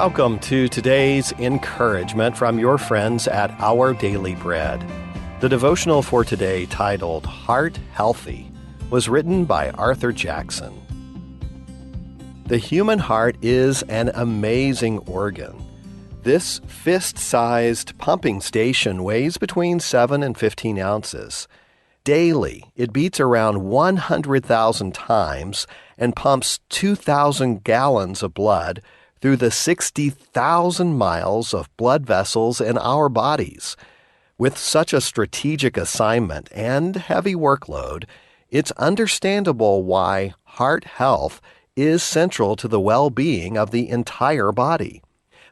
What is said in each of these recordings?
Welcome to today's encouragement from your friends at Our Daily Bread. The devotional for today, titled Heart Healthy, was written by Arthur Jackson. The human heart is an amazing organ. This fist-sized pumping station weighs between 7 and 15 ounces. Daily, it beats around 100,000 times and pumps 2,000 gallons of blood through the 60,000 miles of blood vessels in our bodies. With such a strategic assignment and heavy workload, it's understandable why heart health is central to the well-being of the entire body.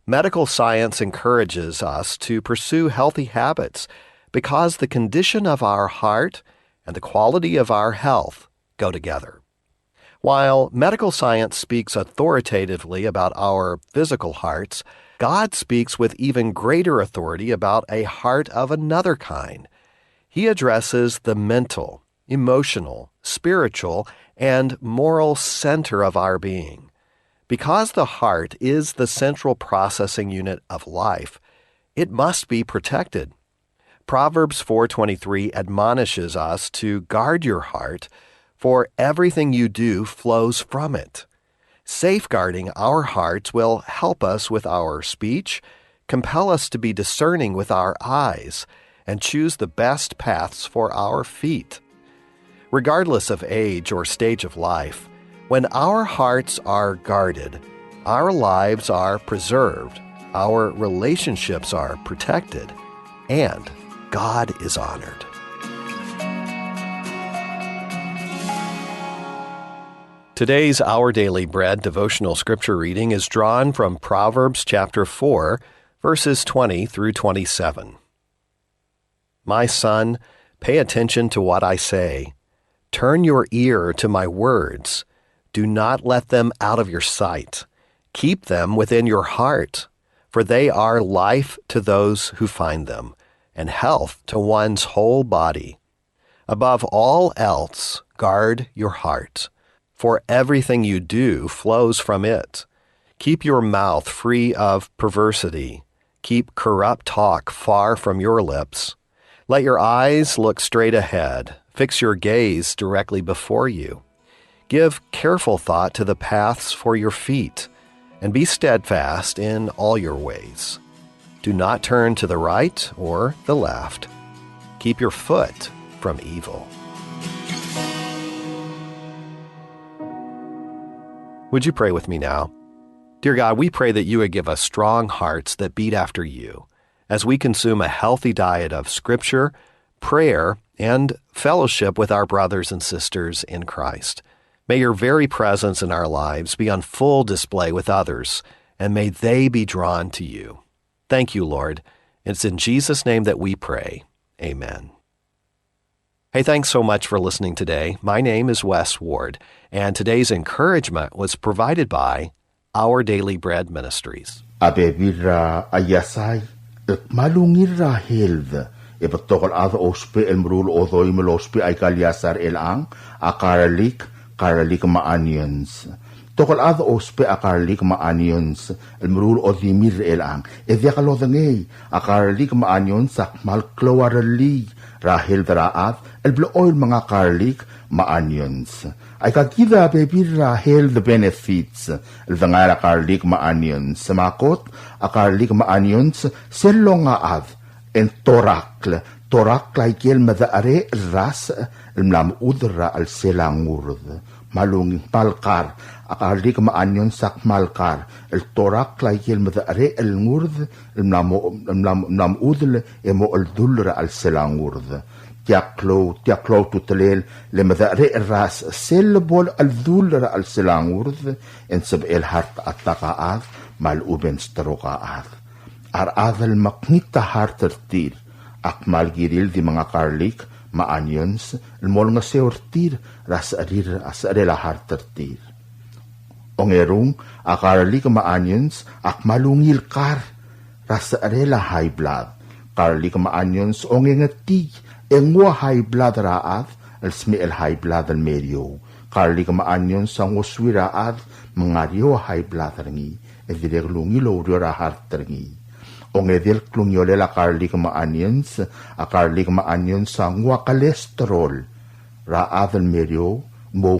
Medical science encourages us to pursue healthy habits because the condition of our heart and the quality of our health go together. While medical science speaks authoritatively about our physical hearts, God speaks with even greater authority about a heart of another kind. He addresses the mental, emotional, spiritual, and moral center of our being. Because the heart is the central processing unit of life, it must be protected. Proverbs 4:23 admonishes us to guard your heart, for everything you do flows from it. Safeguarding our hearts will help us with our speech, compel us to be discerning with our eyes, and choose the best paths for our feet. Regardless of age or stage of life, when our hearts are guarded, our lives are preserved, our relationships are protected, and God is honored. Today's Our Daily Bread devotional scripture reading is drawn from Proverbs chapter 4, verses 20 through 27. My son, pay attention to what I say. Turn your ear to my words. Do not let them out of your sight. Keep them within your heart, for they are life to those who find them, and health to one's whole body. Above all else, guard your heart, for everything you do flows from it. Keep your mouth free of perversity. Keep corrupt talk far from your lips. Let your eyes look straight ahead. Fix your gaze directly before you. Give careful thought to the paths for your feet, and be steadfast in all your ways. Do not turn to the right or the left. Keep your foot from evil. Would you pray with me now? Dear God, we pray that you would give us strong hearts that beat after you as we consume a healthy diet of Scripture, prayer, and fellowship with our brothers and sisters in Christ. May your very presence in our lives be on full display with others, and may they be drawn to you. Thank you, Lord. It's in Jesus' name that we pray. Amen. Hey, thanks so much for listening today. My name is Wes Ward, and today's encouragement was provided by Our Daily Bread Ministries. Abebira ayasay, malungirra helv, ipatokal ata ospe el mrul odoy melospe ay kalyasar elang, akaralik maanions. Tokal ata ospe akaralik maanions, el mrul odimir elang, evya kalodangay, akaralik maanions sakmal klowarali, rahel daraat, el bloil mga karlik maanions. Ay kagida bebira hel the benefits, el dangara karlik maanions. Samakot, a karlik maanions, selonga ad, en torakl ay kiel madaare ras, el mlam udra al selangurd. Malunging palkar, a karlik maanions sak malkar, el torakl ay kiel madaare el ngurd, el mlam udl, emo el dulra al selangurd. Tiaklo tutelel le madare ras selbol al dulra al selangurd en sab el hart attaqaad mal uben stroqaad ar adal maknita hartertir ak mal giril di mga karlik maanions el mol nga seortir ras arir as arela hartertir ongerung akarlik maanions ak malungil kar ras arela high blood karlik maanions ongengatig engwa high blood raat, al sme el high blood al medio. Karli ka maanyon sa nguswi raat, mangaryo high blood rangi. Edilek lungi lo rio ra hartrengi. Ongedil klungyole la garlic ma onions, a garlic ma onions sa ngwa kolesterol. Ra adel merio, mo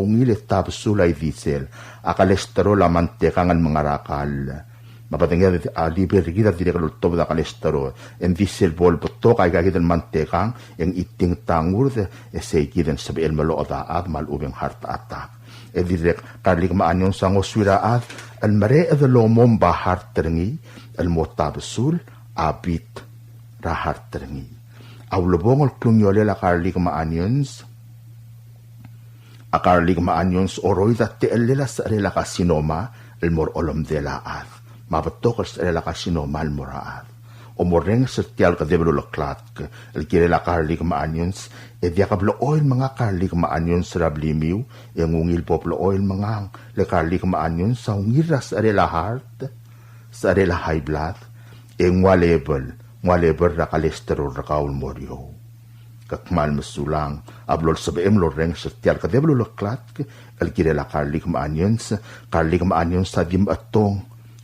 ngile tabsulay diesel, a kolesterol la manteca ngan mga rakal. Mapatingga liber kita tidak lutob da kolesterol. En diesel bol beto kay gagid manteca, yang iting tangur se giden sabi el malo daad mal ubeng heart attack. E direk garlic ma onions sa ngoswira ad, al mare edlomom ba heart terengi, al motabsul abit ra heart terengi. Awlobong al klunyole la garlic ma onions, a garlic ma onions oroy da te elela sa rela kasinoma, el mor olom de la ad. Mabatok sa rela kasinoma al moraad. O moreng sa tial ka debelo laklat, el kire la garlic ma onions, e diakablo oil mga garlic ma onions rablimiw, e ngungil poplo oil mga le garlic ma onions sa ungira sa rela heart, sa rela high blood, e ngwa level ra kolesterol ra kaul moryo. Kakmal masulang, ablol sa beem loreng sa tial ka debelo laklat, el kire la garlic ma onions sa dim atong,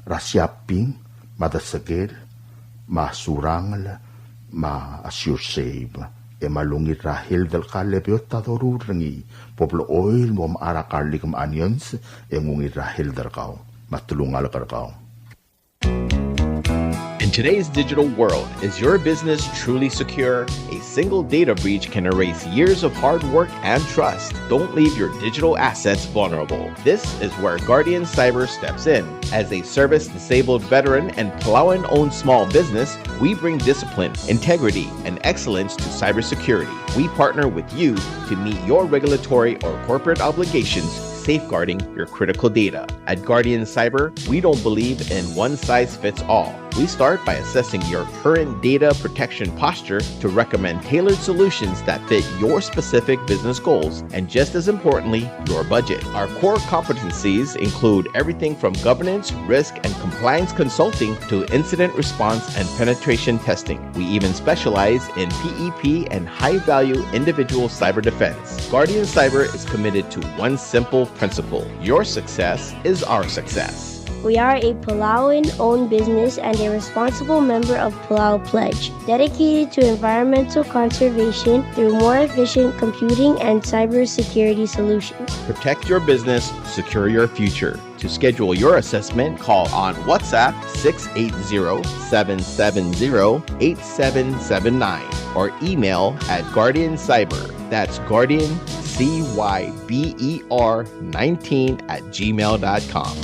rasyaping, madasagil, masurangal, ma-assure save. E malungit rahil del kalebiot tadorurangi, poplo oil mo maara garlic ma onions, e ngungit rahil del kao, matulungal karkao. In today's digital world, is your business truly secure? A single data breach can erase years of hard work and trust. Don't leave your digital assets vulnerable. This is where Guardian Cyber steps in. As a service-disabled veteran and Palauan-owned small business, we bring discipline, integrity, and excellence to cybersecurity. We partner with you to meet your regulatory or corporate obligations, safeguarding your critical data. At Guardian Cyber, we don't believe in one-size-fits-all. We start by assessing your current data protection posture to recommend tailored solutions that fit your specific business goals and, just as importantly, your budget. Our core competencies include everything from governance, risk, and compliance consulting to incident response and penetration testing. We even specialize in PEP and high-value individual cyber defense. Guardian Cyber is committed to one simple principle: your success is our success. We are a Palauan-owned business and a responsible member of Palau Pledge, dedicated to environmental conservation through more efficient computing and cybersecurity solutions. Protect your business, secure your future. To schedule your assessment, call on WhatsApp 680-770-8779 or email at Guardian Cyber. That's Guardian, CYBER 19@gmail.com.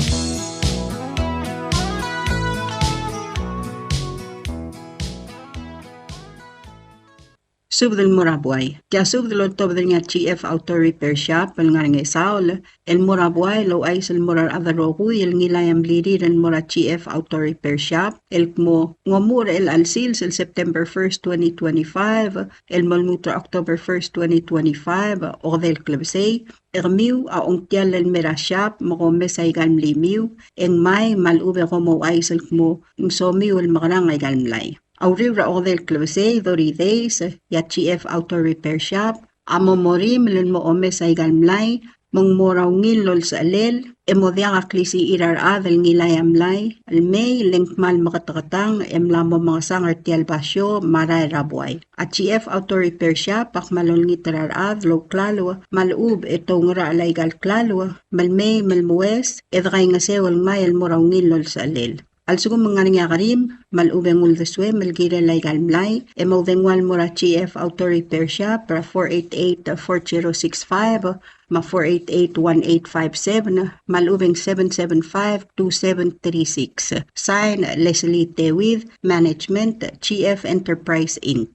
Subdel Morabuay. Kaya subdel otob del nga GF Auto Repair Shop, el nga nga saol, el Morabuay lo ay sel morar adarogu, el ngilayam liri ren mora GF Auto Repair Shop, el mo ngomur el alsil sel September 1st, 2025, el malmutra October 1st, 2025, o del klebsay, ermiu a ongtial el mera shop, makome sa igalm limiu, eng may malube komo ay sel mo, ng somiu el makarang ay galmlay. Aurira o del klebsay, doridays, ya GF Auto Repair Shop, amo morim len mo ome sa igalmlay, mong moraw ngilol sa alel, emodya kaklisi irar adel ngilay amlay, almay lengkmal makatakatang, emlamo mga sangar tial basyo, maray rabuay. At GF Auto Repair Shop, akmalol ngitarar adlo, klalo, malub etong ra alay gal klalo, malmay, malmuwes, edakay nga sewal may el moraw ngilol sa alel. Alsugong mga nga karim, malubeng uldeswe, malgira lay galmlay, emodengwal mora GF Auto Repair Shop, para 488-4065, ma 488-1857, malubeng 775-2736. Sign, Leslie Tewid, Management, GF Enterprise Inc.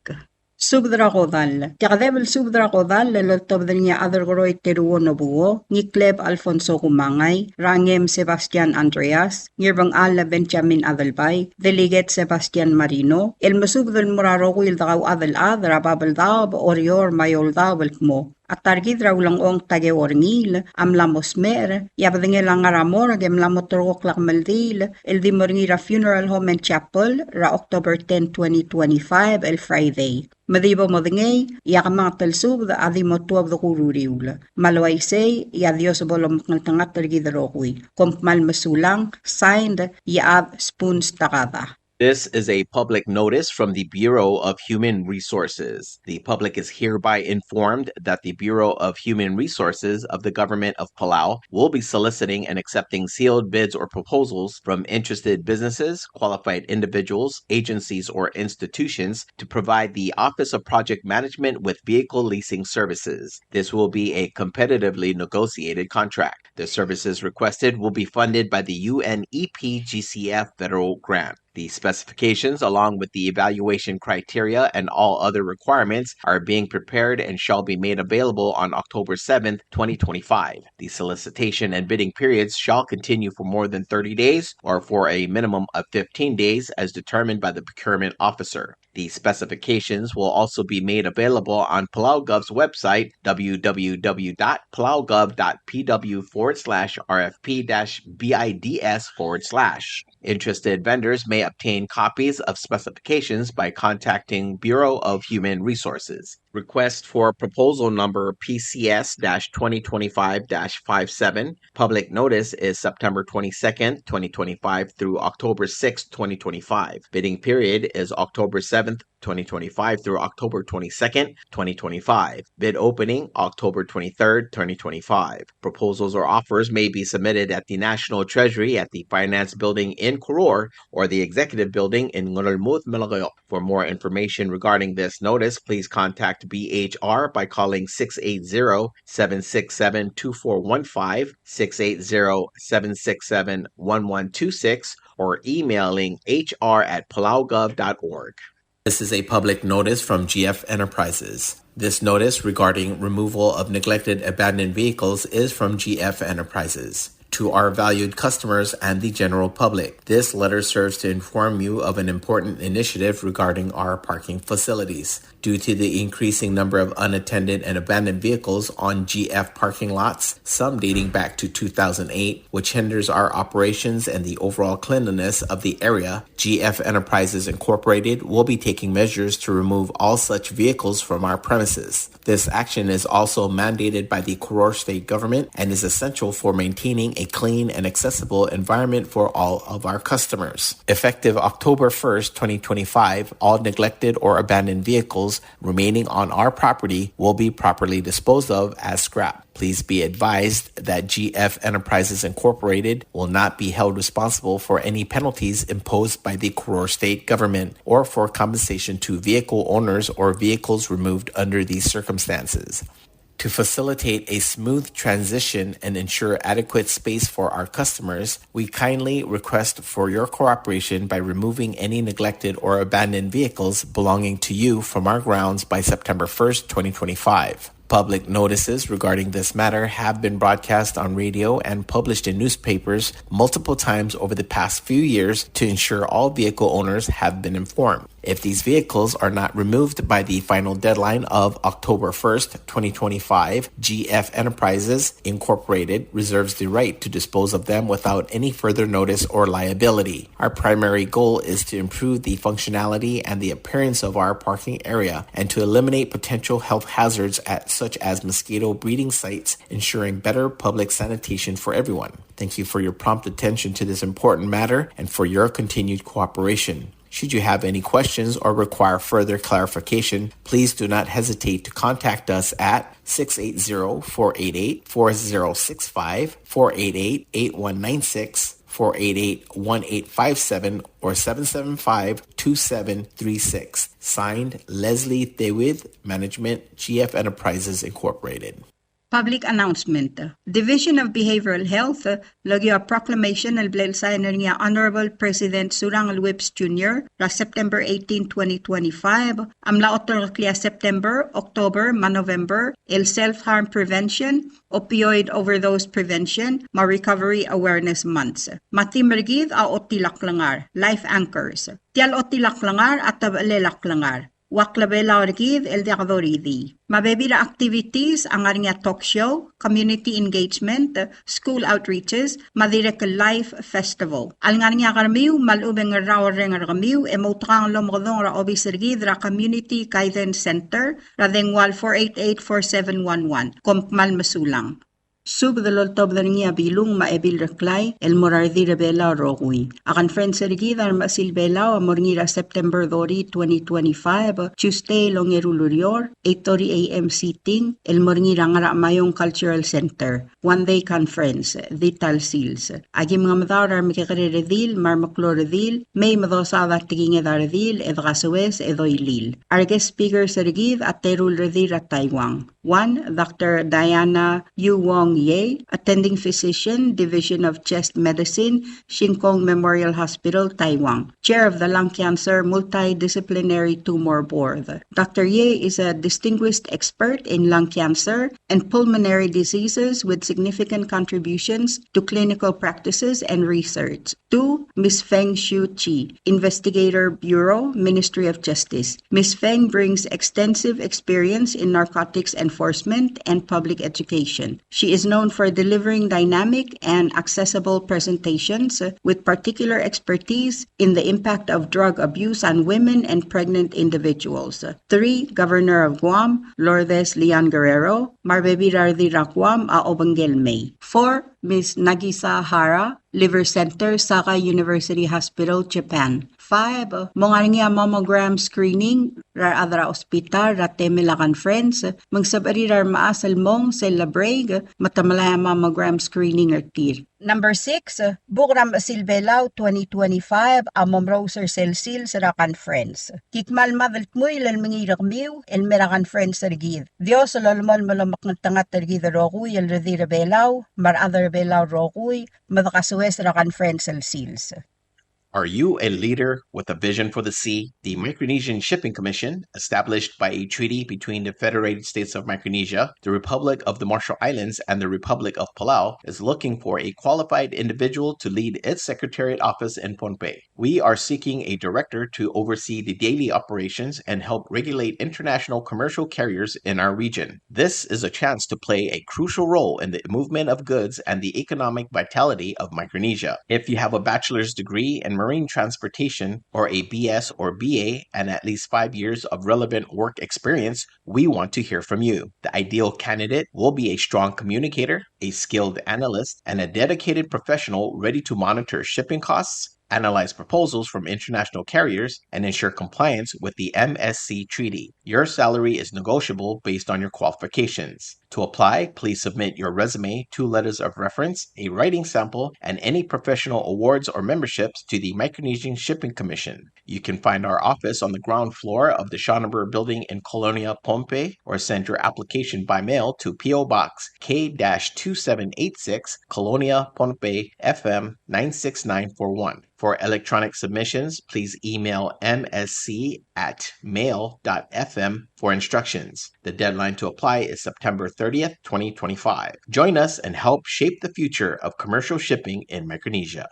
Subdra Kodal. Yakadebel Subdra Kodal, lalotob del niya adargoroy teruo nobuo, Nikleb Alfonso Kumangay, Rangem Sebastian Andreas, Ngirbang Ala Benjamin Adalbay, Delegate Sebastian Marino, El Masubdel Muraro Wil Daw Adal Adra Babel Daw, Orior Mayol Daw Mo, Atargid raw lang ong tageworngil, amlamosmer, yabadengel ngaramor, gemlamotorok lakmaldil, el dimorngira Funeral Home and Chapel, ra October 10, 2025, el Friday. Madibo modengay, yakamang talsub da adi motuab da kururiula. Malaway say, ya Dios bolom kantangat targidarokui. Kompmal masulang, signed, yaab spoons takada. This is a public notice from the Bureau of Human Resources. The public is hereby informed that the Bureau of Human Resources of the Government of Palau will be soliciting and accepting sealed bids or proposals from interested businesses, qualified individuals, agencies, or institutions to provide the Office of Project Management with vehicle leasing services. This will be a competitively negotiated contract. The services requested will be funded by the UNEP GCF federal grant. The specifications, along with the evaluation criteria and all other requirements, are being prepared and shall be made available on October 7th, 2025. The solicitation and bidding periods shall continue for more than 30 days or for a minimum of 15 days as determined by the procurement officer. The specifications will also be made available on PalauGov's website, www.palaugov.pw/RFP-BIDS/. Interested vendors may obtain copies of specifications by contacting Bureau of Human Resources. Request for proposal number PCS-2025-57. Public notice is September 22nd, 2025 through October 6th, 2025. Bidding period is October 7th, 2025 through October 22nd, 2025. Bid opening October 23rd, 2025. Proposals or offers may be submitted at the National Treasury at the Finance Building in Koror or the Executive Building in Ngurulmud, Malagoyo. For more information regarding this notice, please contact BHR by calling 680-767-2415, 680-767-1126, or emailing hr@palaugov.org. This is a public notice from GF Enterprises. This notice regarding removal of neglected abandoned vehicles is from GF Enterprises. To our valued customers and the general public, this letter serves to inform you of an important initiative regarding our parking facilities. Due to the increasing number of unattended and abandoned vehicles on GF parking lots, some dating back to 2008, which hinders our operations and the overall cleanliness of the area, GF Enterprises Incorporated will be taking measures to remove all such vehicles from our premises. This action is also mandated by the Koror State Government and is essential for maintaining a clean and accessible environment for all of our customers. Effective October 1st, 2025, all neglected or abandoned vehicles remaining on our property will be properly disposed of as scrap. Please be advised that GF Enterprises Incorporated will not be held responsible for any penalties imposed by the Koror State Government or for compensation to vehicle owners or vehicles removed under these circumstances. To facilitate a smooth transition and ensure adequate space for our customers, we kindly request for your cooperation by removing any neglected or abandoned vehicles belonging to you from our grounds by September 1st, 2025. Public notices regarding this matter have been broadcast on radio and published in newspapers multiple times over the past few years to ensure all vehicle owners have been informed. If these vehicles are not removed by the final deadline of October 1st, 2025, GF Enterprises Incorporated reserves the right to dispose of them without any further notice or liability. Our primary goal is to improve the functionality and the appearance of our parking area and to eliminate potential health hazards such as mosquito breeding sites, ensuring better public sanitation for everyone. Thank you for your prompt attention to this important matter and for your continued cooperation. Should you have any questions or require further clarification, please do not hesitate to contact us at 680-488-4065, 488-8196, 488-1857, or 775-2736. Signed, Leslie Thewith, Management, GF Enterprises Incorporated. Public announcement. Division of Behavioral Health, lagi a proclamation al signer niya Honorable President Surang Whips Jr. la September 18, 2025. Amla otro klia September, October, November, el self-harm prevention, opioid overdose prevention, recovery awareness months. Matimergid a otilaklangar, life anchors. Tial otilaklangar at tabalelaklangar. Waklabela orgid el de agdoridi. Mabebira activities ang nga talk show, community engagement, school outreaches, madirek life festival. Al nga karmiw, malubeng raw reng karmiw, emotrang lomodong ra obisirgid ra community guidance center, radengwal 488-4711, kompmal masulang. Sub the loltob the niya bilung maebil reklay el morardi rebela rogui. Akan friends sergida masil bela morngira September 2025 Tuesday longerulurior 8:30 AM sitting el morngira ngara mayong cultural center. One day conference dital seals. Agi mga madar mikakaredil marmakloredil may madosada tigingedardil edgaswes edoilil. Our guest speaker sergid at terul redir at Taiwan. 1. Dr. Diana Yu Wong Ye, attending physician, Division of Chest Medicine, Shinkong Memorial Hospital, Taiwan. Chair of the Lung Cancer Multidisciplinary Tumor Board. Dr. Ye is a distinguished expert in lung cancer and pulmonary diseases with significant contributions to clinical practices and research. 2. Ms. Feng Shu Chi, Investigator Bureau, Ministry of Justice. Ms. Feng brings extensive experience in narcotics enforcement and public education. She is known for delivering dynamic and accessible presentations with particular expertise in the impact of drug abuse on women and pregnant individuals. 3. Governor of Guam, Lourdes Leon Guerrero, Marbebirardira Guam a Obangel May. 4. Ms. Nagisa Hara, Liver Center, Saka University Hospital, Japan. 5. Mongarngia mammogram screening rar adra ospital ratemilakan friends mangsabari rar maasal mong celebrate matamalaya mammogram screening artir. Number 6, Bugram Silbelaw 2025 Amom Roser Selsil Sarakan Friends. Kikmal madalt mo ilan mangirak miw el merakan friends sargid. Dios lolmol malamak ng tangat targid rokuy el redira belaw mar other belaw rokuy madakasuwes rakan friends Selsils. Are you a leader with a vision for the sea? The Micronesian Shipping Commission, established by a treaty between the Federated States of Micronesia, the Republic of the Marshall Islands, and the Republic of Palau, is looking for a qualified individual to lead its Secretariat office in Pohnpei. We are seeking a director to oversee the daily operations and help regulate international commercial carriers in our region. This is a chance to play a crucial role in the movement of goods and the economic vitality of Micronesia. If you have a bachelor's degree in marine transportation or a BS or BA and at least 5 years of relevant work experience, we want to hear from you. The ideal candidate will be a strong communicator, a skilled analyst, and a dedicated professional ready to monitor shipping costs, analyze proposals from international carriers, and ensure compliance with the MSC Treaty. Your salary is negotiable based on your qualifications. To apply, please submit your resume, 2 letters of reference, a writing sample, and any professional awards or memberships to the Micronesian Shipping Commission. You can find our office on the ground floor of the Schonenberg Building in Colonia, Pohnpei, or send your application by mail to P.O. Box K-2786, Colonia, Pohnpei, FM 96941. For electronic submissions, please email msc@mail.fm for instructions. The deadline to apply is September 30th, 2025. Join us and help shape the future of commercial shipping in Micronesia.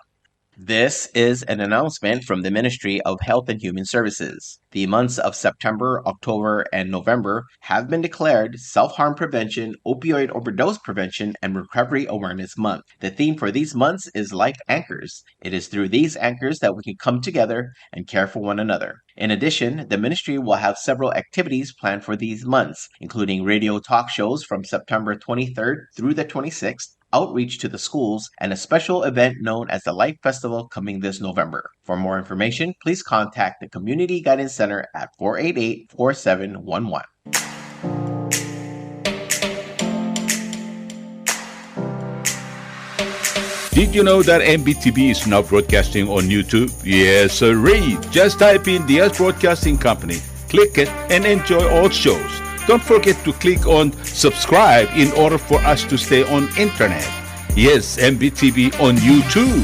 This is an announcement from the Ministry of Health and Human Services. The months of September, October, and November have been declared Self-Harm Prevention, Opioid Overdose Prevention, and Recovery Awareness Month. The theme for these months is Like Anchors. It is through these anchors that we can come together and care for one another. In addition, the ministry will have several activities planned for these months, including radio talk shows from September 23rd through the 26th, outreach to the schools, and a special event known as the Life Festival coming this November. For more information, please contact the Community Guidance Center at 488-4711. Did you know that MBTV is now broadcasting on YouTube? Yes, sirree. Just type in DS Broadcasting Company, click it, and enjoy all shows. Don't forget to click on subscribe in order for us to stay on internet. Yes, MBTV on YouTube.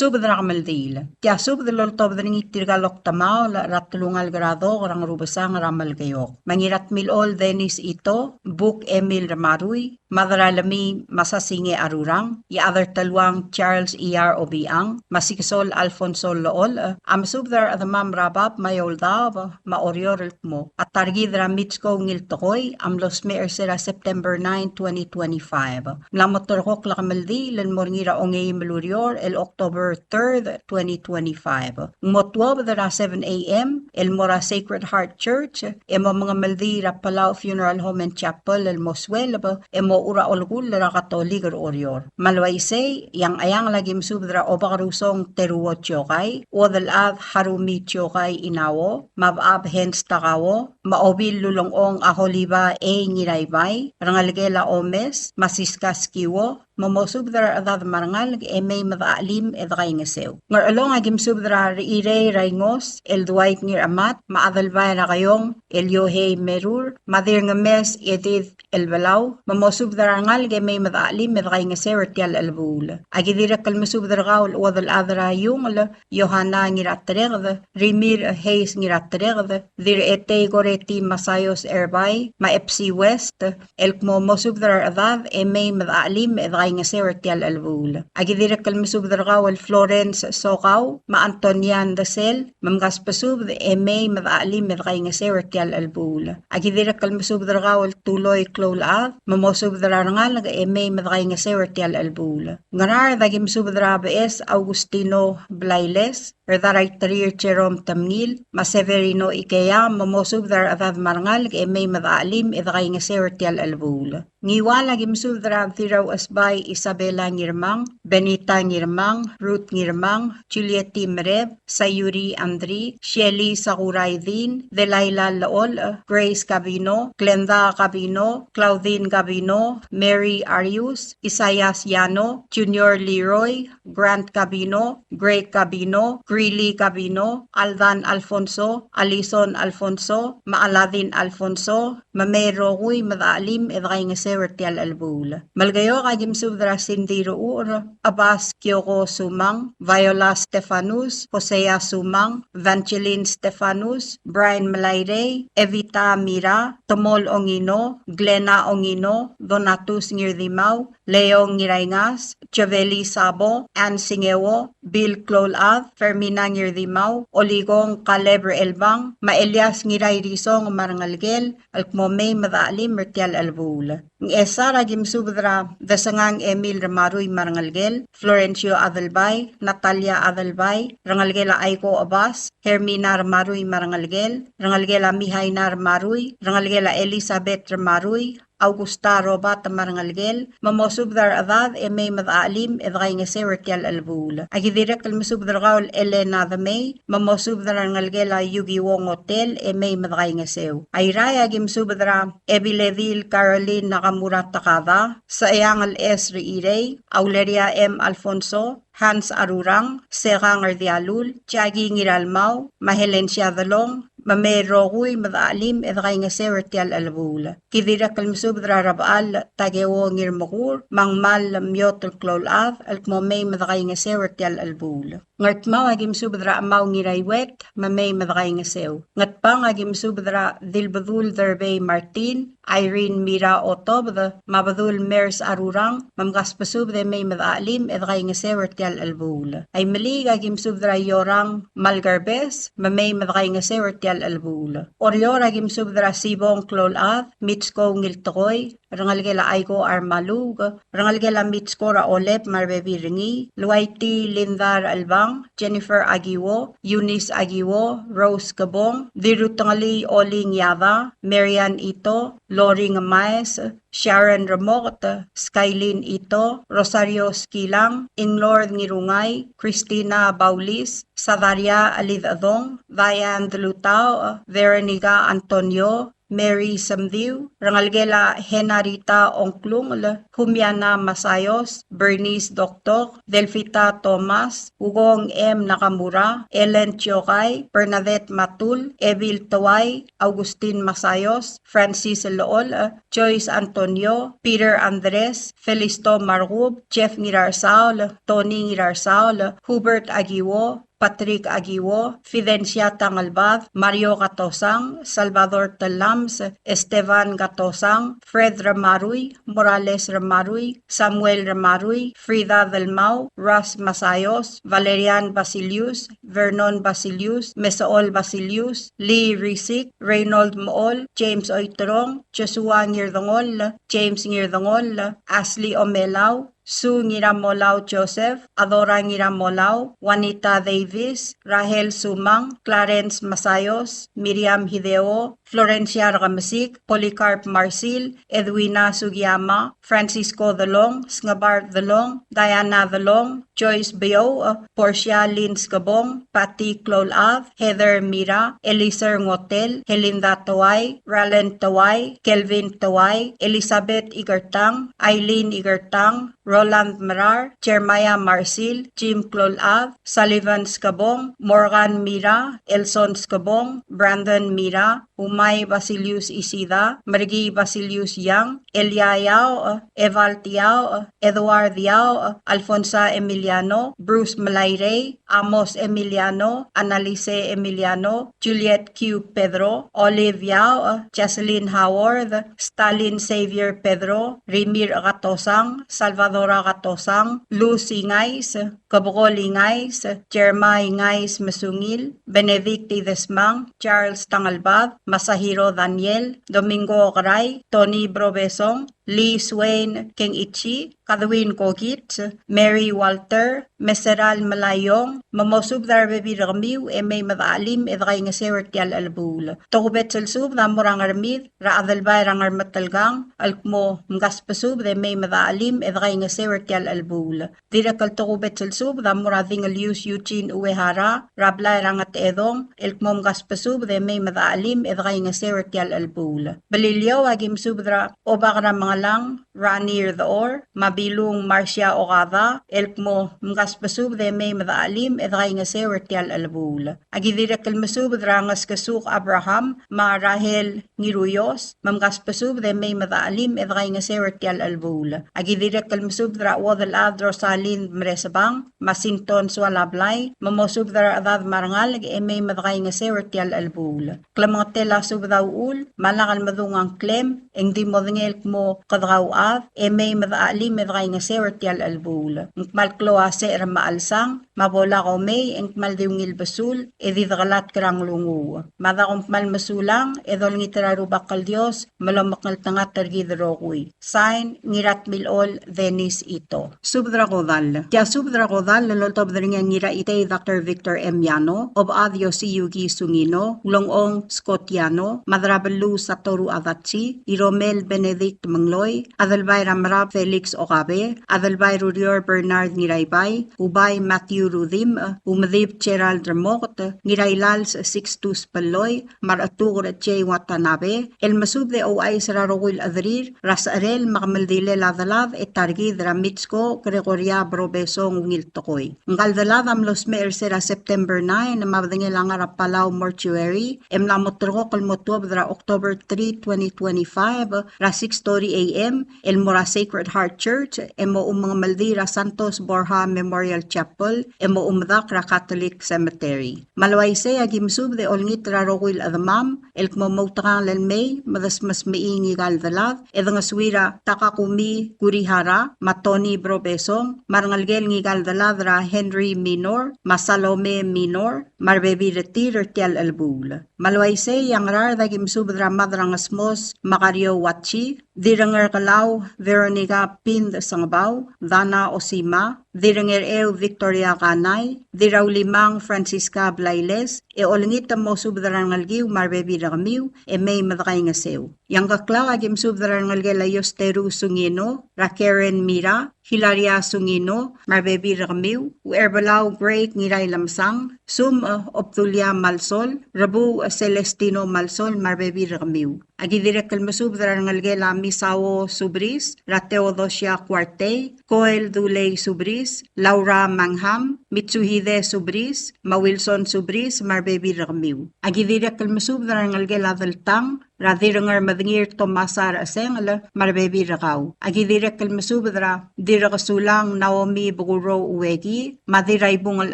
subdra kamaldil. Kya subdra loltob dring itirgalok tamaw la ratulungal grado orang rubasang ramal gayok. Mangirat milol denis ito, Book Emil Ramarui, Madaralami Masasinge Arurang, Yadar Talwang Charles E.R. Obiang, Masikisol Alfonso Lool, Amsubdar Adamam Rabab Mayoldav, Maoriorel mo, at Targidra Mitsko Ngiltokoy, Amlos Meersera September 9, 2025. Mlamotorkok Lakamaldi, Lenmorngira Ongay Melurior, El October 3, 2025. Motwob dara 7 a.m., El Mora Sacred Heart Church, Emo mga Maldira Palau Funeral Home and Chapel, El Moswelaba, Emo ura olgul dara Katolik Orior. Malwaisay, yang ayang lagim subdra obakarusong teruo chokay, Odalad Harumi chokay inawo, Mabab hens takawo, Maobil lulongong aholiba ngiraybay, Rangalgela omes, Masiskas kiwo, Momosubdra adad marangal may madaalim edray ngasew. Ngar along agim subdra ire raingos, el duwait ngir amat, maadalbay na kayong, el yohey merur, madir ngames edid el balaw, momosubdra ngal may madaalim edray ngasew ertial albul. Agidira kalmasubdra gaul wadal adra yung Yohana ngir atregd, Rimir heis ngir atregd, dir ete goreti masayos erbay, ma FC West, el momosubdra adad may madaalim edray nga sertial albul. Agidira kalmasubdargaw al Florence Sokaw, ma Antonian Dasel, mamgaspasub de may madaalim medkay nga sertial albul. Agidira kalmasubdargaw al Tuloy Klolad, mamosubdarangal nga may medkay nga sertial albul. Ngarar dagim subdra BS Augustino Blailes, Erdaray Tarir Jerome Tamnil, Maseverino Ikea, mamosubdar adad marangal nga may madaalim edkay nga sertial albul. Ngiwala gimsudra tiraw asbay Isabela Ngirmang, Benita Ngirmang, Ruth Ngirmang, Juliet Timreb, Sayuri Andri, Shelly Sakuray Din, Delilah Laol, Grace Cabino, Glenda Cabino, Claudine Cabino, Mary Arius, Isayas Yano, Junior Leroy, Grant Cabino, Greg Cabino, Greeley Cabino, Aldan Alfonso, Alison Alfonso, Maaladin Alfonso, Mamero Huy Madaalim edray nga sewertial albul. Malgayo kagim subdra Sindiro Ur, Abbas Kyoko Sumang, Viola Stefanus, Hosea Sumang, Vangeline Stefanus, Brian Malayre, Evita Mira, Tomol Ongino, Glena Ongino, Donatus Ngirdimaw, Leo Ngirayngas, Chaveli Sabo, Ann Singewo, Bill Clolad, Fermina Ngirdimaw, Oligong Calebre Elbang, Maelias Ngiray Risong Marangalgel, Alkmomay Madaalim Mertial Albul. Ng Esara Gimsubdra, Dasangang Emil Ramaruy Marangalgel, Florencio Adalbay, Natalia Adalbay, Rangalgela Aiko Abbas, Hermina Ramaruy Marangalgel, Rangalgela Mihaina Ramaruy, Rangalgela Elizabeth Ramaruy, Augusta Robat Marangalgel, mamosubdar adad may madaalim edray nga sewertial albul. Agidirek almusubdar gaul Elena the May, mamosubdar ngalgela Yugi Wong Hotel may madray nga sew. Ayray agim subdra Ebileville Caroline Nakamura Takada, Sayangal S. Reirey, Auleria M. Alfonso, Hans Arurang, Serang Ardialul, Tiagi Ngiralmaw, Mahelencia Dalong, Mamero Huy madaalim edray nga sewertial albul. Kidira kalmusubdra rabal tagewo ngirmakur, mangmal myotol klolad, alkmomay madakay nga sewertial albul. Ngatmaw agim subdra amaw ngiraywet, mamay madakay nga sew. Ngatpang agim subdra Dilbadul Derbey Martin, Irene Mira Otobda, Mabadul Mers Arurang, mamgaspasubde may madaalim edray nga sewertial albul. Ay malig agim subdra Yorang Malgarbes, mamay madakay nga sewertial albul. Orior agim subdra Sibong Klolad, Mitsko Ngiltokoy, Rangalgela Aiko Armalug, Rangalgela Mitskora Olep Marbebi Ringi, Luwaiti Lindar Albang, Jennifer Agiwo, Eunice Agiwo, Rose Gabong, Dirutangali Oling Yava, Marian Ito, Loring Maes, Sharon Ramot, Skylin Ito, Rosario Skilang, Inglord Ngirungay, Christina Baulis, Savaria Alidadong, Diane Delutao, Veronica Antonio, Mary Samdiw, rangalgela Henarita Onklung, Humiana Masayos, Bernice Doktok, Delfita Thomas, Ugong M. Nakamura, Ellen Chokay, Bernadette Matul, Evil Taway, Augustin Masayos, Francis Lool, Joyce Antonio, Peter Andres, Felisto Margub, Jeff Ngirarsaul, Tony Ngirarsaul, Hubert Agiwo, Patrick Agiwo, Fidencia Tangalbaz, Mario Gatosang, Salvador Telams, Esteban Gatosang, Fred Ramaruy, Morales Ramaruy, Samuel Ramaruy, Frida Delmau, Ras Masayos, Valerian Basilius, Vernon Basilius, Mesaol Basilius, Lee Risik, Reynold Mool, James Oitrong, Joshua Ngirdongol, James Ngirdongol, Ashley Omelao, Sue Ngiramolao Joseph, Adora Ngiramolao, Juanita Davis, Rahel Sumang, Clarence Masayos, Miriam Hideo, Florencia Ramasik, Polycarp Marcil, Edwina Sugiyama, Francisco Delong, Sngabar Delong, Diana Delong, Joyce Bio, Portia Lins Gabong, Patty Clolav, Heather Mira, Eliser Ngotel, Helinda Taway, Ralen Taway, Kelvin Taway, Elizabeth Igertang, Eileen Igertang, Roland Marar, Jeremiah Marcil, Jim Clolav, Sullivan Skabong, Morgan Mira, Elson Skabong, Brandon Mira, Umay Basilius Isida, Margie Basilius Yang, Elia Yao, Eval Tiao, Edward Yao, Alfonsa Emiliano, Bruce Malayre, Amos Emiliano, Annalise Emiliano, Juliet Q. Pedro, Olive Yao, Jocelyn Howard, Stalin Xavier Pedro, Rimir Gatosang, Salvadora Gatosang, Lucy Ngais, Kabukol Ngais, Jeremiah Ngais Masungil, Benedicti Desmang, Charles Tangalbad, Masahiro Daniel, Domingo Garay, Tony Brobesong, Lee Swain King Ichi, Kadwin Kogit, Mary Walter, Meseral Malayong, Mamosub Darbebi Ramiw, May Madalim, Edray nga Sewert Yal Albul. Tokubet Selsub, Damurang Armid, Raadalbay Rangar Matalgang, Alkmo, Mgaspasub, May Madalim, Edray nga Sewert Yal Albul. Dirakal Tokubet Selsub, Damurading Alius Eugene Uehara, Rablay Rangat Edong, Elkmo Mgaspasub, May Madalim, Edray nga Sewert Yal Albul. Balilyaw, Agim Subdra, Obakra mga lang, Ranir the Or, Mabilung Marcia Okada, Elkmo Mgaspasub de May Madaalim, Edray nga Sewert Yal Albul. Agidirak Kalmasub Drangas Kasuk Abraham, Ma Rahel Ngiruyos, Mamgaspasub de May Madaalim, Edray nga Sewert Yal Albul. Agidirak Kalmasub Dra Wadal Ad Rosalin Mresabang, Masinton Swalablay, Mamosub Dra Adad Marangal, May Madray nga Sewert Yal Albul. Klamangatela Subdaul, Malakal Madungang Klem, Engdi Modngel mo kadraw-av, may madaalim medray nga sewert yal albul. Ngmal kloase maalsang, mabola ko may, ngmal diwngil basul, edidagalat karang lungu. Madakumpmal masulang, edol ngitararubak kal Diyos, malamaknal tangat targidrokoy. Sign, ngirat milol, Dennis ito. Subdrakodal. Kya subdrakodal, laloltob nga ngira itay Dr. Victor M. Yano, of Adio si Yugi Sungino, Ulongong Scotiano, Madrabalu Satoru Adatsi, Iromel Benedict Mangloy, Adalbay Ramrab Felix Okabe, Adalbay Rudior Bernard Ngiraybay, Ubay Matthew Rudim, Umadib Gerald Ramot, Ngiraylals Sixtus Paloy, Maratugur J. Watanabe, El Masub de Oay Sararowil Adrir, Rasarel Makamaldile Ladalav, Etargid Ramitsko, Gregoria Brobesong Ngiltokoy. Ngaldalav Amlos Meer Sera September 9, Mabdingilangar Palau Mortuary, Emlamotro Kalmotuab Dra October 3, 2025, Ra 6:30 a.m. El Mora Sacred Heart Church, emo mga Maldira Santos Borja Memorial Chapel, emo umdak ra Catholic Cemetery. Malwaise agimsub de olngit ra rowil adamam, el kmomotang lelmay, madasmas maingi galdalav, edang aswira takakumi kurihara, matoni brobesong, marangalgel ngi galdalav ra Henry Minor, Masalome Minor, marbebi retir tial albul. Malwaise yang rar dagimsub dra madrang asmos, Macario Wachi, Dirangar Kalaw, Veronica Pind Sangbaw, Dana Osima, Diranger Ew Victoria Kanay, Diraw Limang Francisca Blailes, olngit mo subdarangal giw marbebi ragamiw, may madakay nga sew. Yang kaklaw agim subdarangal gelayos teru sungino, Rakeren Mira, Hilaria Sungino, marbebi ragamiw, Erbalaw Great Ngiray Lamsang, Sum Optulia Malsol, Rabu Celestino Malsol, marbebi ragamiw. Agidire kalmasubdra ngalgela Misawo Subris, Ra Teodosia Cuarte, Coel Duley Subris, Laura Mangham, Mitsuhide Subris, Mawilson Subris, Marbebi Ramiw. Agidire kalmasubdra ngalgela Daltang, Radirangar madingir Tomasar Asengala, Marbebi Rakaw. Agidire kalmasubdra, Dirakasulang Naomi Buguro Uwegi, Madiray Bungal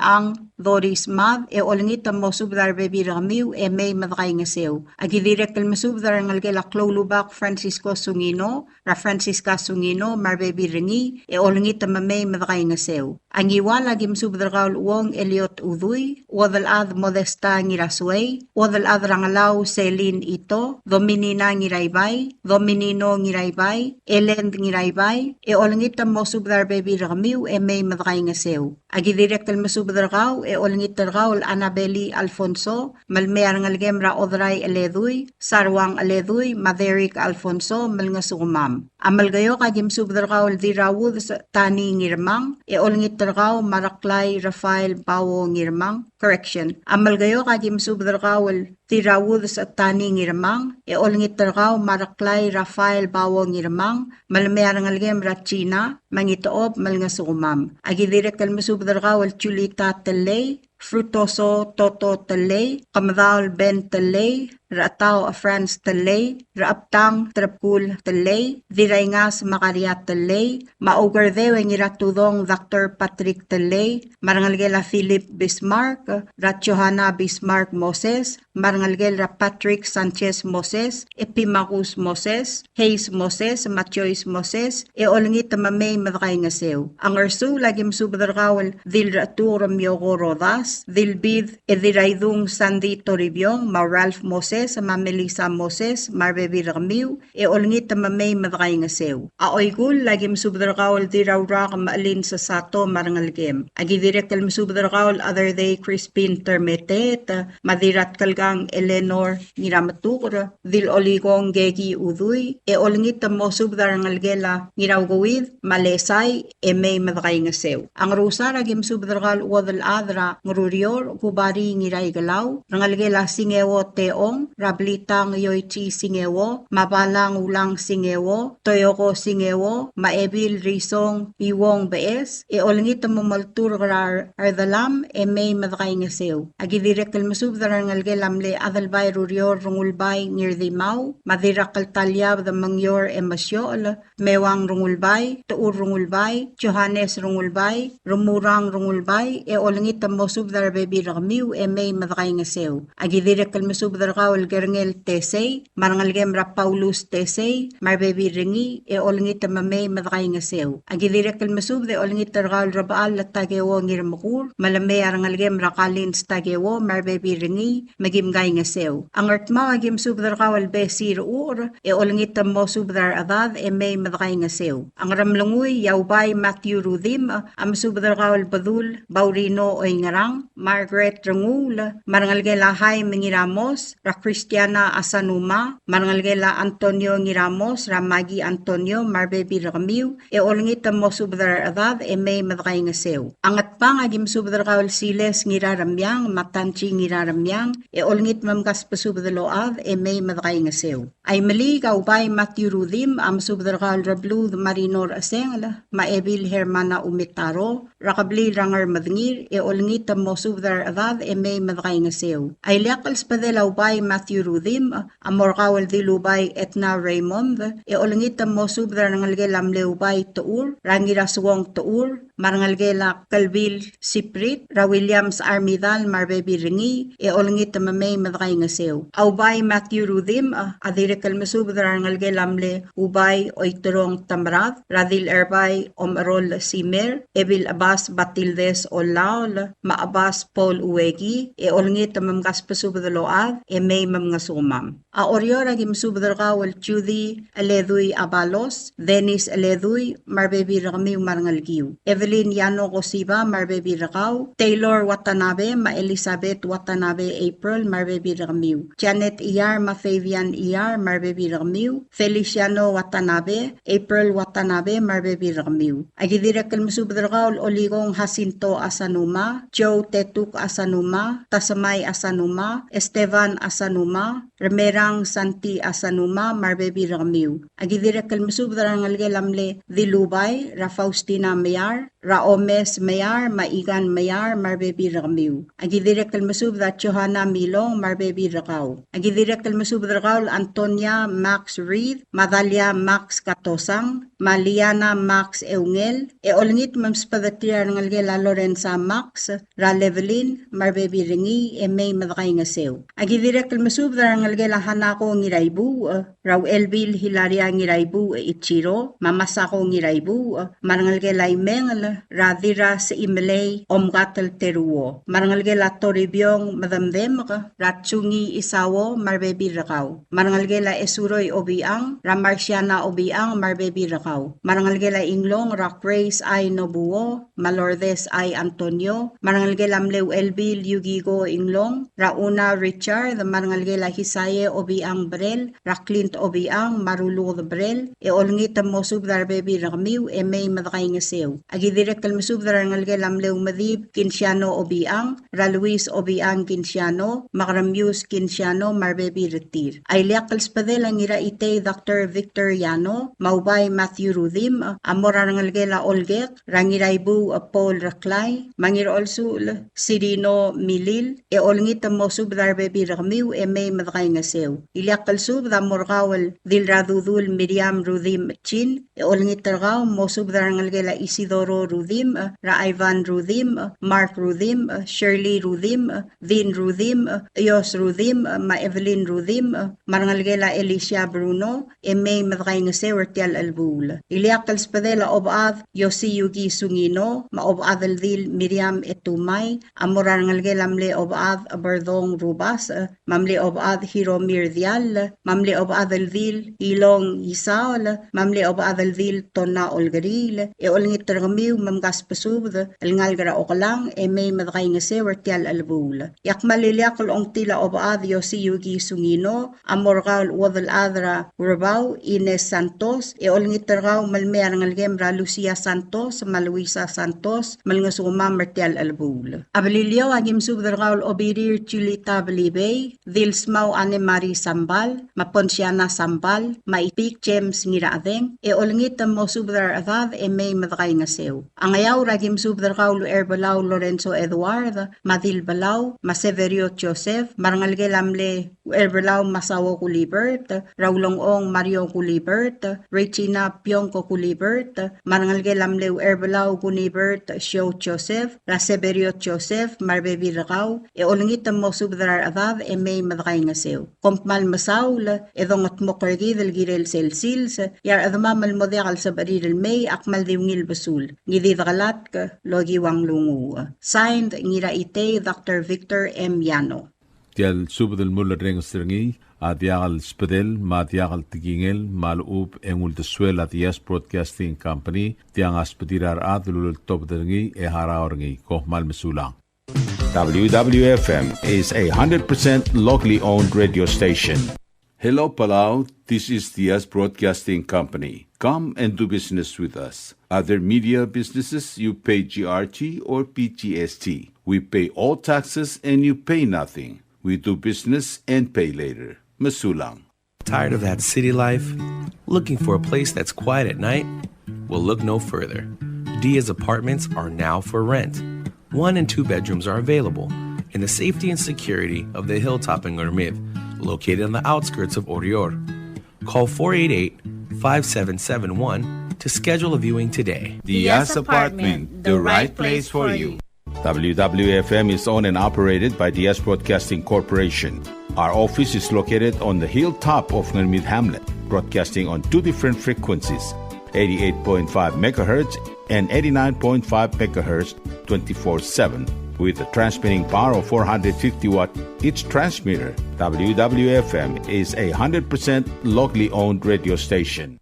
Ang, Doris Mad, olingita mo subdar bebi Ramiw, may madakay nga sew. Agidire kalmasubdra ngalgela Klolubak Francisco Sungino, Ra Francisca Sungino, Marbebi Ringi, olingita mamay madakay nga sew. Ang iwala gimsubdra kaul uong Eliot Uduy, wadal ad Modesta Ngirasway, wadal ad Rangalaw Celine Ito, Dominina Ngiraybay, Dominino Ngiraybay, Elend Ngiraybay, olingita mo subdar bebi Ramiw, may madakay nga sew. Agidire kalmasubdra kaul, olingita kaul Annabeli Alfonso, Malmear ngalgemra Odray Aleduy, Sarwang Aleduy, Maverick Alfonso, Malngasumam. Amal gayo kagim subdra kaul Dirawud sa Tani Ngirmang, olingita kaul Maraklay Rafael Bawo Ngirmang, correction. Amal gayo kagim subdra kaul Dirawud sa Tani Ngirmang, olingita kaul Maraklay Rafael Bawo Ngirmang, Malmear ngalgemra China, Mangitoob Malngasumam. Agidire kalmasubdra kaul Chulita Telay, Frutoso Toto Telay, Kamadaul Ben Telay, Raataw Franz Telay, Raaptang Trapkul Telay, Dirayngas Makaria Telay, Maugardewe Ngiratudong Dr. Patrick Telay, Marangalgela Philip Bismarck, Ratjohana Bismarck Moses, Marangalgela Patrick Sanchez Moses, Epimagus Moses, Hayes Moses, Matyois Moses, olingit mamay madakay nga sew. Ang arsu lagim subdarkawal dil ratur Miyoko Rodas, Dilbid Ediraydung Sandy Toribyong, Ma Ralph Moses, Ma Melissa Moses, Marbebi Ramiw, olingit mamay madakay nga sew. Aoygul lagim subdarkawal dirawra maalin sa sato marangalgem. Agidirek kal subdarkawal other day Crispin Termetet, Madirat kalgang Eleanor Ngiramatukura, Dil Oligong Gegi Uduy, olingit mo subdarangalgela Ngirawgawid, Malesay, may madakay nga sew. Ang rusara gim subdarkal wadal adra ngururior kubari ngiray galaw, rangalgela singewo teong, rablitang yoichi singewo, mabalang ulang singewo, toyoko singewo, maebil risong iwong bees, olingit mo maltur rar ardalam, may madakay nga sew. Agidirek kal masubdarangalgela mle adalbay rurior rungulbay ngirdimaw, madirakal talyab da mangyor emasyol, mewang rungulbay, tuur rungulbay, Johannes rungulbay, rumurang rungulbay, olingit mo subdar bebi Ramiw, may madakay nga sew. Agidirek kal masubdar kawal gerngel tesay, marangalgem ra Paulus tesay, marbebi ringi, olingit mamay madakay nga sew. Agidirek kal masubde olingit kawal rabaal at tagewo ngirmakur, malamay arangalgem ra kalins tagewo, marbebi ringi, magimgay nga sew. Ang artma agim subdar kawal besir ur, olingit mo subdar adad, may madakay nga sew. Ang ramlanguy yaubay Matthew Rudim, am subdar kawal badul, Baurino oy ngarang, Margaret Rangul, marangalgela Hay Mingiramos, Ra Cristiana Asanuma, marangalgela Antonio Ngiramos, Ra Magi Antonio, Marbebi Ramiw, olingit mo subdar adad, may madakay nga sew. Angat pang agim subdar kawal Siles ngiraramyang, Matanchi ngiraramyang, olingit mamgas pasubdaload, may madakay nga sew. Ay mali kaubay Matthew Rudim, am subdar kawal Rablud Marinor Asengala, Maebil Hermana Umitaro, Rakabli Rangar Madngir, olingit mo subdar adad, may madakay nga sew. Ay liakal spadelaw bay Matthew Rudim, amor kawal dilubay Etna Raymond, olingit mo subdar nangalgelam leubay tuur, rangiraswong tuur, marangalgela Kalbil Siprit, Ra Williams Armidal, Marbebi Ringi, olingit mamay madakay nga sew. Aubay Matthew Rudim, adirek kalmasubdar nangalgelam le ubay oiturong tamrat, Radil Erbay Omarol Simer, Ebil Abbas Batildes Olaol, Maabas Paul Uwegi, olingit mamgas pasubdaload, may mamngasumam. Aoryor agim subdar kawal Judy Aleduy Abalos, Dennis Aleduy, Marbebi Ramiw Marangalgiw, Evelyn Yano Kosiba, Marbebi Rakaw, Taylor Watanabe, Ma Elizabeth Watanabe April, Marbebi Ramiw, Janet Iyar, Ma Fabian Iyar, Marbebi Ramiw, Feliciano Watanabe, April Watanabe, Marbebi Ramiw. Agidirek kal masubdar kawal Oligong Jacinto Asanuma, Joe Tetuk Asanuma, Tasamay Asanuma, Esteban Asanuma, remerang santi asanuma marbebi ramiu. Agidire kalmasub darangalge lamle dilubay ra Faustina Mayar, ra Omes Mayar, maigan Mayar marbebi ramiu. Agidire kalmasub da Johanna Milong marbebi rakaw. Agidire kalmasub rakaw Antonia Max Reed, Madalia Max Katosang, Maliana Max Eungel, olngit mamspadatria ngalge la Lorenza Max, ra Levelin marbebi ringi may madakay nga sew. Agidire kalmasub darangalge la Hanako ngiraibu, raw Elvil Hilaria ngiraibu Ichiro, Mamasako ngiraibu, marangalge la Imengel, radira sa Imelay Omgatal Teruo, marangalge la Toribyong madamdem, Ratsungi Isawo marbebi rakaw, marangalge la Esuroy Obiang, Ramarsiana Obiang marbebi rakaw, marangalge la Inglong ra Grace ay Nobuo, Malordes ay Antonio, marangalge la Mlew Elvil Yugigo Inglong, Rauna Richard, marangalge la Hisaye Obiang Brel, ra Clint Obiang Marulo the Brel, olngit mosub darbebi rakmiw may madakay nga sew. Agidire kalmasub darangalge la Mlew Madib Kinsiano Obiang, ra Luis Obiang Kinsiano, Makramius Kinsiano marbebi retir. Ayliak kalspadel ang ira ite Dr. Victor Yano, Maubay Matthew Rudim, Amora rangalge la Olgek, rangiraibu Paul Raklay, mangir also Sirino Milil, olngit mosub darbebi rakmiw may madakay nga sew. Iliak kalsub da morgawal Dilradudul Miriam Rudim Chin, olngit targaw mosub darangalge la Isidoro Rudim, ra Ivan Rudim, Mark Rudim, Shirley Rudim, Vin Rudim, Yos Rudim, Ma Evelyn Rudim, marangalge la Alicia Bruno, may madakay nga sew ertial albul. Iliak kalspadela obad Yosi Yugi Sungino, ma obad aldil Miriam Etumay, amorangalge lamle obad Berdong Rubas, mamle obad Hiromir Dial, mamle obad aldil Ilong Isaol, mamle obad aldil Tona Olgaril, olngit tergamiw mamgas pasubd, alngalgara okalang, may madakay nga sew ertial albul. Yak maliliak ong tila obad Yosi Yugi Sungino, amorgal wadal adra Rabaw Ines Santos, olngit tergaw malmear ngalgemra Lucia Santos, Maluisa Santos, malngasuma mertial albul. Abaliliaw agim subdargaw obirir Chilita Balibay, Dilsmaw Ane Mari Sambal, Maponsiana Sambal, Maipik James Ngiraadeng, olngit mo subdar adad may madakay nga sew. Ang ayaw ragim subdargaw Erbalaw Lorenzo Eduard, Madil Balaw, Maseverio Joseph, Marangalge lamle Erbalaw Masawo Kulibert, Raulongong Mario Kulibert, Regina Pionko Kulibert, Marangalge lamle Erbalaw Kunibert, Show Joseph, Raseverio Joseph, Marbebi Rakaw, olngit mo subdar adad may madakay nga sew. Kompmal masaul, edongot mo kargi del girel selsils, yar adamamal modekal sa bariril may akmal diwngil basul, ngididakalat ka logiwang lungu. Signed, ngira ite Dr. Victor M. Yano. Tial subdel mulla reng stringi, adiagal spedel, madiagal tigingel, malub engul deswel at Yes Broadcasting Company, tiang aspedirar adulul top deringi haraorngi, kohmal mesulang. WWFM is a 100% locally owned radio station. Hello, Palau. This is the Yes Broadcasting Company. Come and do business with us. Other media businesses, you pay GRT or PGST. We pay all taxes and you pay nothing. We do business and pay later. Masulang. Tired of that city life? Looking for a place that's quiet at night? Well, look no further. Dia's apartments are now for rent. 1 and 2 bedrooms are available in the safety and security of the Hilltop in Gurmid, located on the outskirts of Orior. Call 488-5771 to schedule a viewing today. Dia's Apartment, the right place for you. WWFM is owned and operated by the Yes Broadcasting Corporation. Our office is located on the hilltop of Gurmid Hamlet, broadcasting on 2 different frequencies, 88.5 megahertz and 89.5 megahertz 24/7 with a transmitting power of 450 watt each transmitter. WWFM is a 100% locally owned radio station.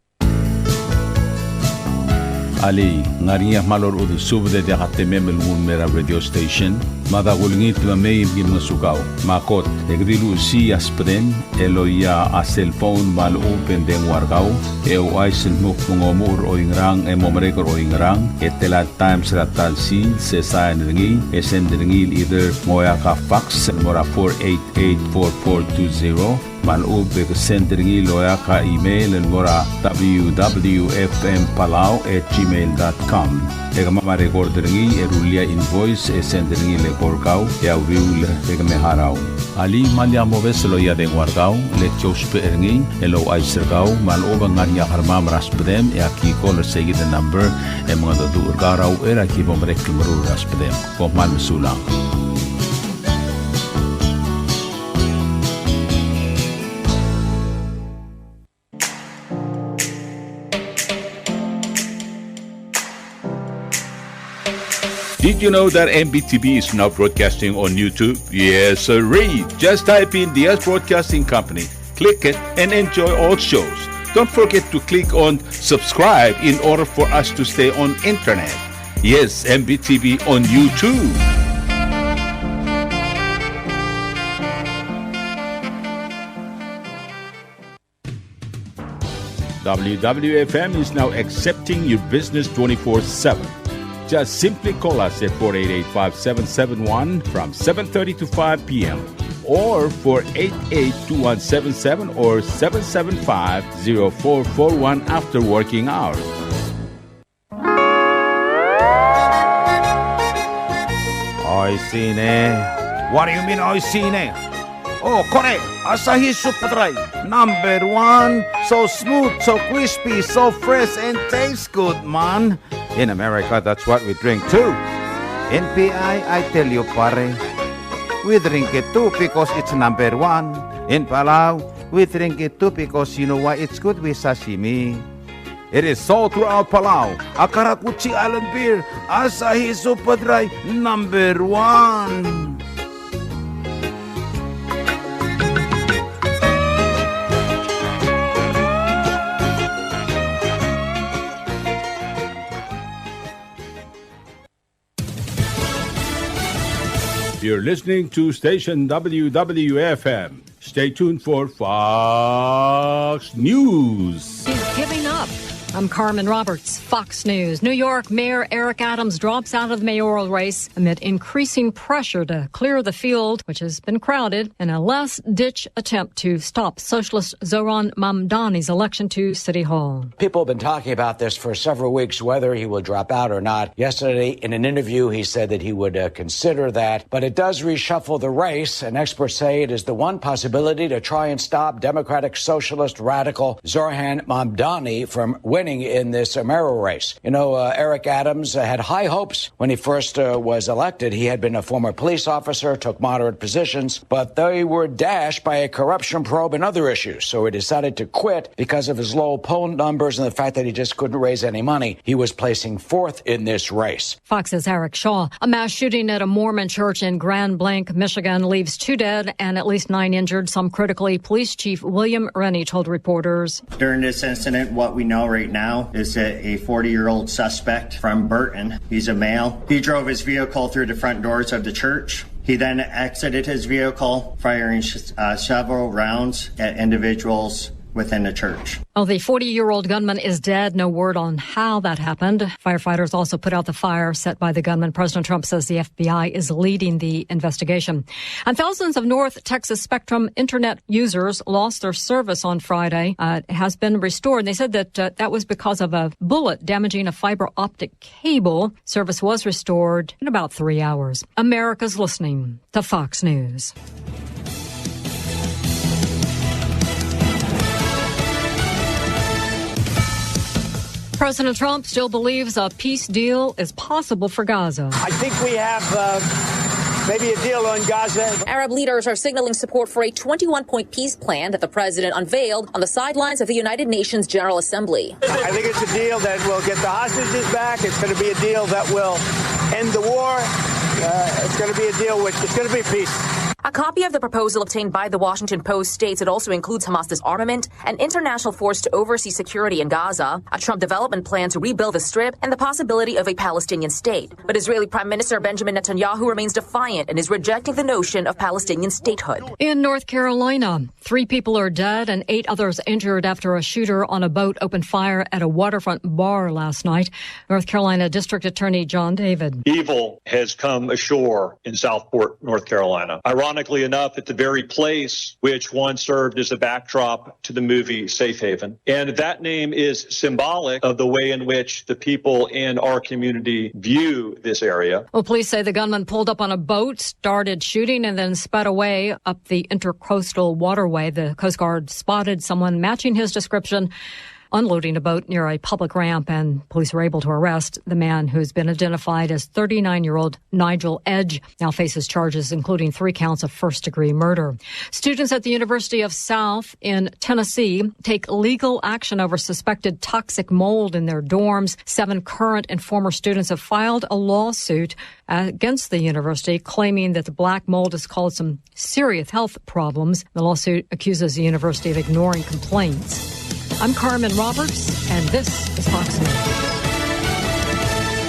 Ali ngariya malor udu subde de gatememel mera radio station madagulngit mamay gim sugaw makot egdilu si aspren eloya a cellphone mal open den wargaw aisen muk mungomur o ingrang momrekor o ingrang etela times ratal si se sign ringi send ringi either moya ka fax mora 4884420 maloob ka sendringi loya ka email and mora wwfmpalau@gmail.com. Ega mama recorderingi erulia invoice sendringi le korkau ya wiul ega meharau. Ali malia moves loya de wargau le chospe eringi elo aisergau maloob ngania harma raspedem ya ki call say the number e mga do urgarau era ki bomrek mru raspedem ko mal sulang. Did you know that MBTV is now broadcasting on YouTube? Yes, sirree. Just type in the US Broadcasting Company, click it, and enjoy all shows. Don't forget to click on subscribe in order for us to stay on internet. Yes, MBTV on YouTube. WWFM is now accepting your business 24/7. Just simply call us at 488-5771 from 7:30 to 5 p.m. or 488-2177 or 775-0441 after working hours. Oi sine. What do you mean oi sine? Oh, correct. Asahi Super Dry. Number 1. So smooth, so crispy, so fresh, and tastes good, man. In America, that's what we drink too. In PI, I tell you, pare, we drink it too because it's number 1. In Palau, we drink it too because you know why it's good with sashimi. It is sold throughout Palau. Akarakuchi Island beer, Asahi Super Dry, number 1. You're listening to station WWFM. Stay tuned for Fox News. He's giving up. I'm Carmen Roberts, Fox News. New York Mayor Eric Adams drops out of the mayoral race amid increasing pressure to clear the field, which has been crowded, in a last-ditch attempt to stop Socialist Zoran Mamdani's election to City Hall. People have been talking about this for several weeks, whether he will drop out or not. Yesterday, in an interview, he said that he would consider that, but it does reshuffle the race, and experts say it is the one possibility to try and stop Democratic Socialist radical Zoran Mamdani from winning in this mayoral race. You know, Eric Adams had high hopes when he first was elected. He had been a former police officer, took moderate positions, but they were dashed by a corruption probe and other issues. So he decided to quit because of his low poll numbers and the fact that he just couldn't raise any money. He was placing 4th in this race. Fox's Eric Shaw. A mass shooting at a Mormon church in Grand Blanc, Michigan leaves 2 dead and at least 9 injured, some critically. Police Chief William Rennie told reporters. During this incident, what we know right now is that a 40-year-old suspect from Burton, he's a male, he drove his vehicle through the front doors of the church. He then exited his vehicle, firing several rounds at individuals within the church. Well, the 40-year-old gunman is dead. No word on how that happened. Firefighters also put out the fire set by the gunman. President Trump says the FBI is leading the investigation. And thousands of North Texas Spectrum Internet users lost their service on Friday. It has been restored. They said that that was because of a bullet damaging a fiber optic cable. Service was restored in about 3 hours. America's listening to Fox News. President Trump still believes a peace deal is possible for Gaza. I think we have maybe a deal on Gaza. Arab leaders are signaling support for a 21-point peace plan that the president unveiled on the sidelines of the United Nations General Assembly. I think it's a deal that will get the hostages back. It's going to be a deal that will end the war. It's going to be a deal which it's going to be peace. A copy of the proposal obtained by the Washington Post states it also includes Hamas disarmament, an international force to oversee security in Gaza, a Trump development plan to rebuild the Strip, and the possibility of a Palestinian state. But Israeli Prime Minister Benjamin Netanyahu remains defiant and is rejecting the notion of Palestinian statehood. In North Carolina, 3 people are dead and 8 others injured after a shooter on a boat opened fire at a waterfront bar last night. North Carolina District Attorney John David. Evil has come ashore in Southport, North Carolina. Ironically, ironically enough, at the very place which once served as a backdrop to the movie Safe Haven. And that name is symbolic of the way in which the people in our community view this area. Well, police say the gunman pulled up on a boat, started shooting, and then sped away up the intercoastal waterway. The Coast Guard spotted someone matching his description unloading a boat near a public ramp, and police were able to arrest the man who's been identified as 39-year-old Nigel Edge. Now faces charges including 3 counts of first-degree murder. Students at the University of South in Tennessee take legal action over suspected toxic mold in their dorms. 7 current and former students have filed a lawsuit against the university, claiming that the black mold has caused some serious health problems. The lawsuit accuses the university of ignoring complaints. I'm Carmen Roberts, and this is Fox News.